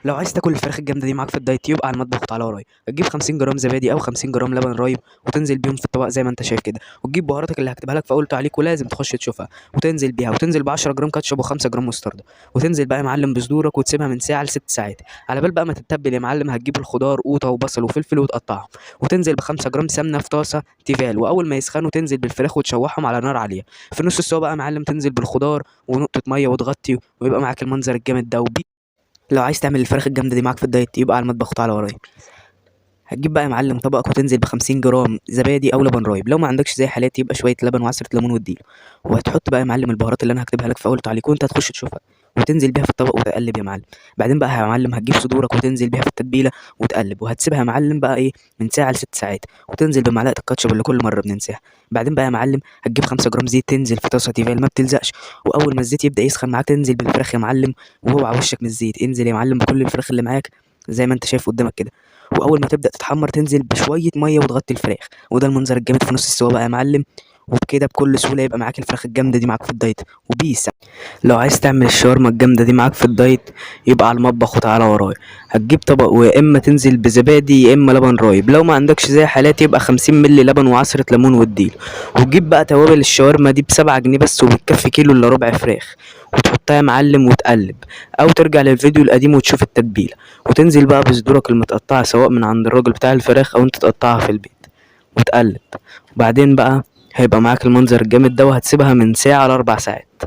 لو عايز تاكل الفراخ الجامده دي معاك في الدايت يبقى على المطبخ وتعالى ورايا. هتجيب 50 جرام زبادي او 50 جرام لبن رايب وتنزل بيهم في الطبق زي ما انت شايف كده، وتجيب بهاراتك اللي هكتبها لك في اول تعليق ولازم تخش تشوفها وتنزل بيها، وتنزل ب 10 جرام كاتشب و5 جرام مستردة، وتنزل بقى يا معلم بصدورك وتسيبها من ساعه لست ساعات. على بال بقى ما تتبل يا معلم هتجيب الخضار قوطه وبصل وفلفل وتقطعهم، وتنزل ب 5 جرام سمنه في طاسه تيفال، واول ما يسخنوا تنزل بالفراخ وتشوحهم على نار عاليه. في نص السوا بقى يا معلم تنزل بالخضار ونقطه ميه وتغطي، ويبقى معاك المنظر الجامد ده. لو عايز تعمل الفراخ الجامده دي معاك في الدايت يبقى على المطبخ وتعالى ورايا. هتجيب بقى يا معلم طبقك وتنزل ب50 جرام زبادي او لبن رايب، لو ما عندكش زي حالاتي يبقى شويه لبن وعصره ليمون واديله. وهتحط بقى يا معلم البهارات اللي انا هكتبها لك في اول تعليق وانت هتخش تشوفها، وتنزل بيها في الطبق وتقلب يا معلم. بعدين بقى يا معلم هتجيب صدورك وتنزل بيها في التتبيله وتقلب، وهتسيبها يا معلم بقى ايه من ساعه لست ساعات، وتنزل بمعلقه الكاتشب اللي كل مره بننساها. بعدين بقى يا معلم هتجيب 5 جرام زيت تنزل في طاسه تيفال ما بتلزقش، واول ما الزيت يبدا يسخن معاك تنزل بالفراخ يا معلم، وهو على وشك من الزيت انزل يا معلم بكل الفراخ اللي معاك زي ما انت شايف قدامك كده. واول ما تبدا تتحمر تنزل بشويه ميه وتغطي الفراخ، وده المنظر الجامد في نص السوا بقى يا معلم. وبكده بكل سهوله يبقى معاك الفراخ الجامده دي معاك في الدايت وبيس. لو عايز تعمل الشاورما الجامده دي معاك في الدايت يبقى على المطبخ وتعالى ورايا. هتجيب طبق ويا اما تنزل بزبادي يا اما لبن رايب، لو ما عندكش زي حالاتي يبقى 50 مللي لبن وعصره ليمون واديله. وتجيب بقى توابل الشاورما دي ب7 جنيه بس، وبتكفي كيلو الا ربع فراخ، وتحطها يا معلم وتقلب، او ترجع للفيديو القديم وتشوف التتبيله. وتنزل بقى بصدورك المتقطعه سواء من عند الراجل بتاع الفراخ او انت تقطعها في البيت وتقلب. وبعدين بقى هيبقى معاك المنظر الجامد ده، وهتسيبها من ساعة ل4 ساعات.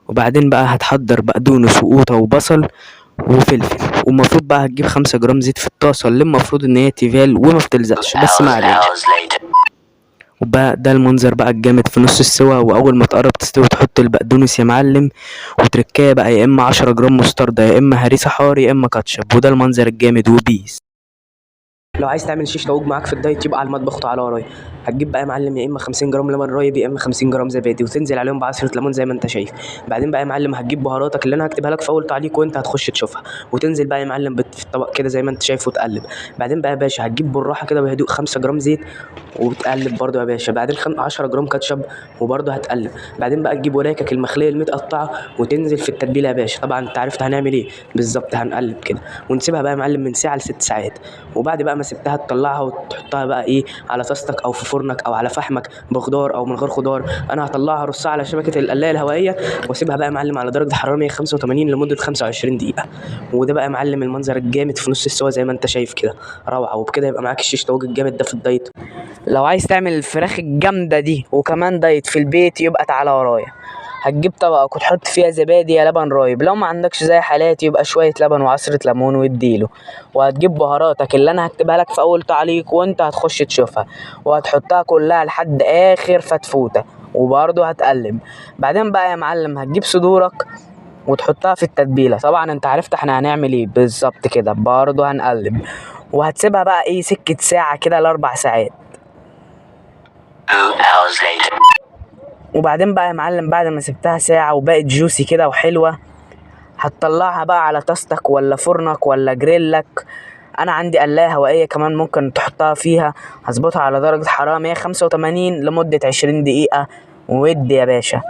وبعدين بقى هتحضر بقدونس وقوطة وبصل وفلفل، والمفروض بقى هتجيب 5 جرام زيت في الطاسة اللي المفروض ان هي تيفال وما بتلزقش بس ما علينا. وبقى ده المنظر بقى الجامد في نص السوا، واول ما تقرب تستوي تحط البقدونس يا معلم، وتركايه بقى يا اما 10 جرام مستردة يا اما هريسة حار يا اما كاتشب، وده المنظر الجامد وبيس. لو عايز تعمل شيش طاووق معاك في الدايت يبقى على المطبخ وتعالى ورايا. هتجيب بقى يا معلم يا اما 50 جرام لبن رايب يا اما 50 جرام زبادي، وتنزل عليهم بعصره ليمون زي ما انت شايف. بعدين بقى يا معلم هتجيب بهاراتك اللي انا هكتبها لك في اول تعليق وانت هتخش تشوفها، وتنزل بقى يا معلم في الطبق كده زي ما انت شايف وتقلب. بعدين بقى يا باشا هتجيب بالراحه كده بهدوء 5 جرام زيت وتقلب برده يا باشا. بعدين 10 جرام كاتشب وبرده هتقلب. بعدين بقى تجيب وراكك المخليه المتقطعه وتنزل في التتبيله يا باشا. طبعا انت عرفت هنعمل ايه بالظبط، هنقلب كده ونسيبها بقى يا معلم من ساعه ل6 ساعات. وبعد بقى ما سبتها تطلعها وتحطها بقى ايه على طاستك او في فرنك او على فحمك بخضار او من غير خضار. انا هطلعها ارصها على شبكه القلايه الهوائيه واسيبها بقى يا معلم على درجه حراره 185 لمده 25 دقيقه. وده بقى يا معلم المنظر الجامد في نص السوا زي ما انت شايف كده روعه. وبكده يبقى معاك الشيش طاووق الجامد ده في الدايت. لو عايز تعمل الفراخ الجامده دي وكمان دايت في البيت يبقى تعالى ورايا. هتجيب طبقك وتحط فيها زبادي يا لبن رايب، لو ما عندكش زي حالاتي يبقى شويه لبن وعصره ليمون واديله. وهتجيب بهاراتك اللي انا هكتبها لك في اول تعليق وانت هتخش تشوفها، وهتحطها كلها لحد اخر فتفوته وبرضه هتقلب. بعدين بقى يا معلم هتجيب صدورك وتحطها في التتبيله. طبعا انت عرفت احنا هنعمل ايه بالظبط كده، برضه هنقلب. وهتسيبها بقى ايه سكه ساعه كده ل4 ساعات. وبعدين بقى يا معلم بعد ما سبتها ساعة وبقت جوسي كده وحلوة، هتطلعها بقى على طاستك ولا فرنك ولا جريلك. انا عندي قلاية هوائية كمان ممكن تحطها فيها، هظبطها على درجة حرارة 185 لمدة 20 دقيقة ودي يا باشا.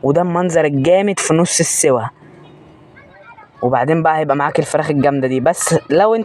وده المنظر الجامد في نص السوا. وبعدين بقى هيبقى معاك الفراخ الجامدة دي. بس لو انت